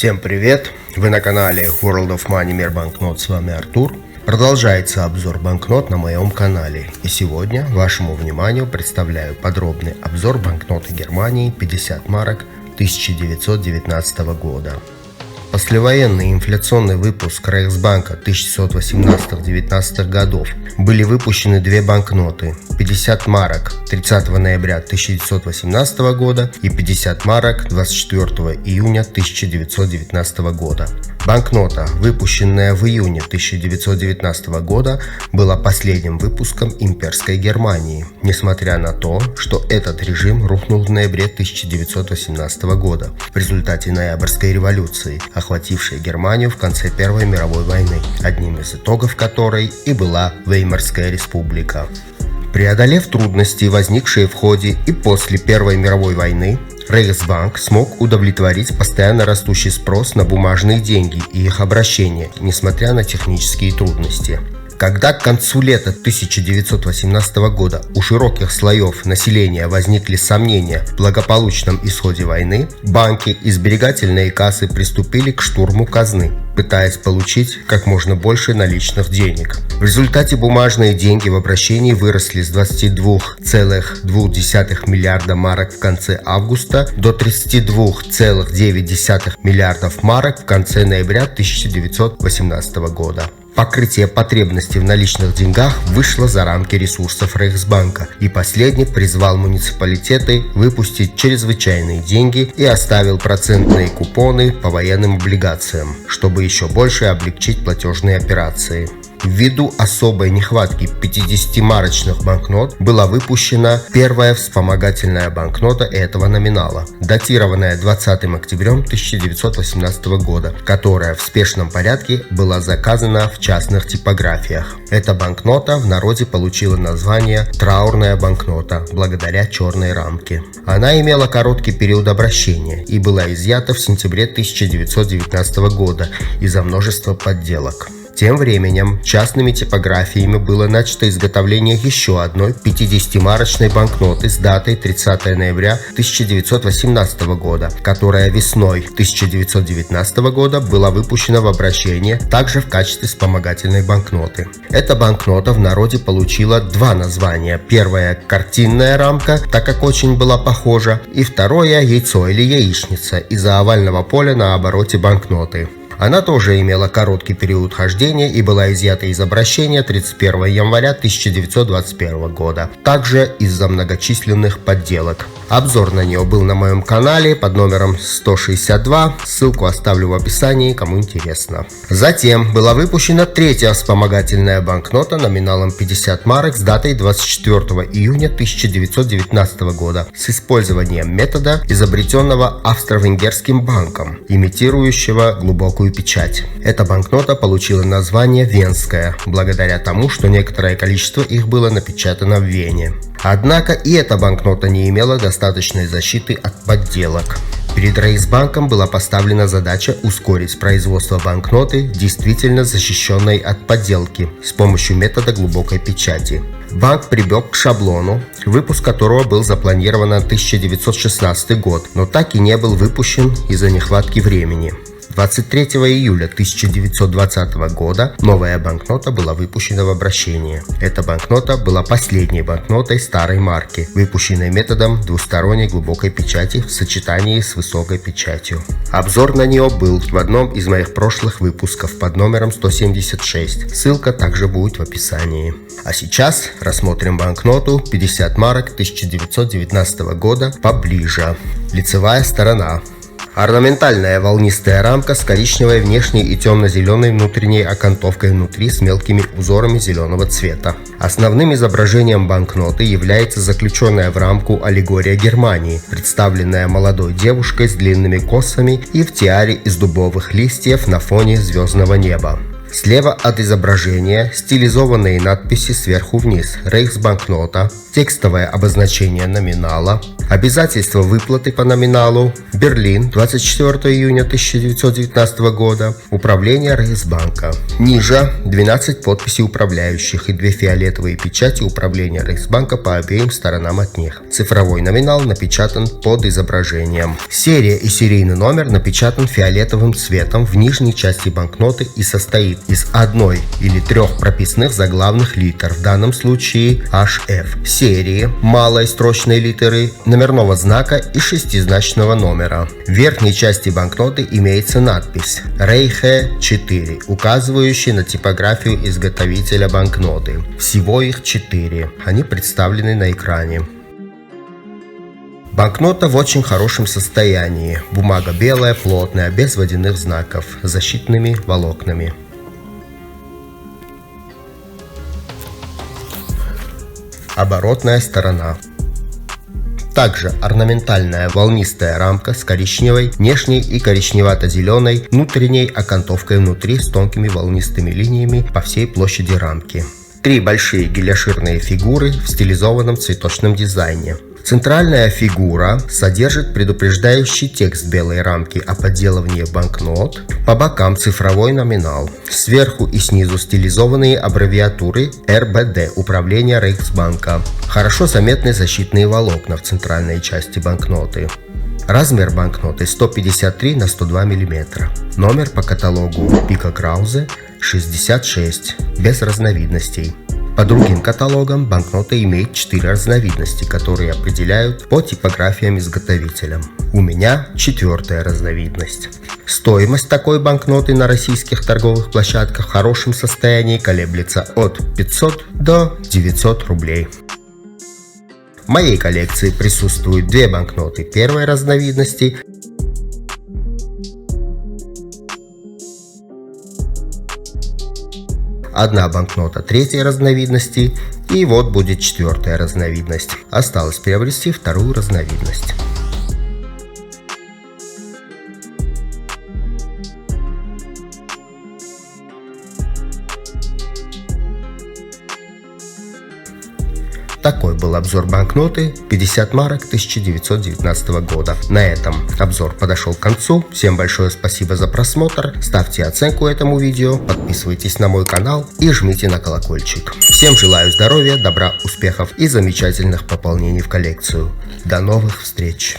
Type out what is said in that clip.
Всем привет! Вы на канале World of Money Мир банкнот, с вами Артур. Продолжается обзор банкнот на моем канале, и сегодня вашему вниманию представляю подробный обзор банкноты Германии 50 марок 1919 года. Послевоенный инфляционный выпуск Рейхсбанка 1918-19 годов были выпущены две банкноты: 50 марок 30 ноября 1918 года и 50 марок 24 июня 1919 года. Банкнота, выпущенная в июне 1919 года, была последним выпуском имперской Германии, несмотря на то, что этот режим рухнул в ноябре 1918 года в результате Ноябрьской революции, охватившей Германию в конце Первой мировой войны, одним из итогов которой и была Веймарская республика. Преодолев трудности, возникшие в ходе и после Первой мировой войны, Рейхсбанк смог удовлетворить постоянно растущий спрос на бумажные деньги и их обращение, несмотря на технические трудности. Когда к концу лета 1918 года у широких слоев населения возникли сомнения в благополучном исходе войны, банки и сберегательные кассы приступили к штурму казны, пытаясь получить как можно больше наличных денег. В результате бумажные деньги в обращении выросли с 22,2 миллиарда марок в конце августа до 32,9 миллиардов марок в конце ноября 1918 года. Покрытие потребностей в наличных деньгах вышло за рамки ресурсов Рейхсбанка, и последний призвал муниципалитеты выпустить чрезвычайные деньги и оставил процентные купоны по военным облигациям, чтобы еще больше облегчить платежные операции. Ввиду особой нехватки 50-марочных банкнот была выпущена первая вспомогательная банкнота этого номинала, датированная 20 октября 1918 года, которая в спешном порядке была заказана в частных типографиях. Эта банкнота в народе получила название «траурная банкнота» благодаря черной рамке. Она имела короткий период обращения и была изъята в сентябре 1919 года из-за множества подделок. Тем временем частными типографиями было начато изготовление еще одной 50-марочной банкноты с датой 30 ноября 1918 года, которая весной 1919 года была выпущена в обращение также в качестве вспомогательной банкноты. Эта банкнота в народе получила два названия: первое – картинная рамка, так как очень была похожа, и второе – яйцо или яичница из-за овального поля на обороте банкноты. Она тоже имела короткий период хождения и была изъята из обращения 31 января 1921 года, также из-за многочисленных подделок. Обзор на нее был на моем канале под номером 162, ссылку оставлю в описании, кому интересно. Затем была выпущена третья вспомогательная банкнота номиналом 50 марок с датой 24 июня 1919 года с использованием метода, изобретенного Австро-Венгерским банком, имитирующего глубокую печать. Эта банкнота получила название «Венская», благодаря тому, что некоторое количество их было напечатано в Вене. Однако и эта банкнота не имела достаточной защиты от подделок. Перед Рейхсбанком была поставлена задача ускорить производство банкноты, действительно защищенной от подделки, с помощью метода глубокой печати. Банк прибег к шаблону, выпуск которого был запланирован на 1916 год, но так и не был выпущен из-за нехватки времени. 23 июля 1920 года новая банкнота была выпущена в обращение. Эта банкнота была последней банкнотой старой марки, выпущенной методом двусторонней глубокой печати в сочетании с высокой печатью. Обзор на нее был в одном из моих прошлых выпусков под номером 176, ссылка также будет в описании. А сейчас рассмотрим банкноту 50 марок 1919 года поближе. Лицевая сторона. Орнаментальная волнистая рамка с коричневой внешней и темно-зеленой внутренней окантовкой внутри с мелкими узорами зеленого цвета. Основным изображением банкноты является заключенная в рамку аллегория Германии, представленная молодой девушкой с длинными косами и в тиаре из дубовых листьев на фоне звездного неба. Слева от изображения стилизованные надписи сверху вниз: Рейхсбанкнота, текстовое обозначение номинала, Обязательство выплаты по номиналу. Берлин, 24 июня 1919 года. Управление Рейхсбанка. Ниже 12 подписей управляющих и 2 фиолетовые печати управления Рейхсбанка по обеим сторонам от них. Цифровой номинал напечатан под изображением. Серия и серийный номер напечатан фиолетовым цветом в нижней части банкноты и состоит из одной или 3 прописных заглавных литер, в данном случае HF. Серии, малой строчной литеры, номерного знака и 6-значного номера. В верхней части банкноты имеется надпись Рейхе 4, указывающая на типографию изготовителя банкноты. Всего их 4. Они представлены на экране. Банкнота в очень хорошем состоянии. Бумага белая, плотная, без водяных знаков, с защитными волокнами. Оборотная сторона. Также орнаментальная волнистая рамка с коричневой внешней и коричневато-зеленой внутренней окантовкой внутри с тонкими волнистыми линиями по всей площади рамки. 3 большие геляширные фигуры в стилизованном цветочном дизайне. Центральная фигура содержит предупреждающий текст белой рамки о подделывании банкнот. По бокам цифровой номинал. Сверху и снизу стилизованные аббревиатуры РБД, Управление Рейхсбанка. Хорошо заметны защитные волокна в центральной части банкноты. Размер банкноты 153 на 102 мм. Номер по каталогу Пика Краузе 66, без разновидностей. По другим каталогам банкнота имеет 4 разновидности, которые определяют по типографиям изготовителя. У меня 4-я разновидность. Стоимость такой банкноты на российских торговых площадках в хорошем состоянии колеблется от 500 до 900 рублей. В моей коллекции присутствуют 2 банкноты 1-й разновидности, одна банкнота 3-й разновидности и вот будет 4-я разновидность. Осталось приобрести 2-ю разновидность. Такой был обзор банкноты 50 марок 1919 года. На этом обзор подошел к концу. Всем большое спасибо за просмотр. Ставьте оценку этому видео, подписывайтесь на мой канал и жмите на колокольчик. Всем желаю здоровья, добра, успехов и замечательных пополнений в коллекцию. До новых встреч!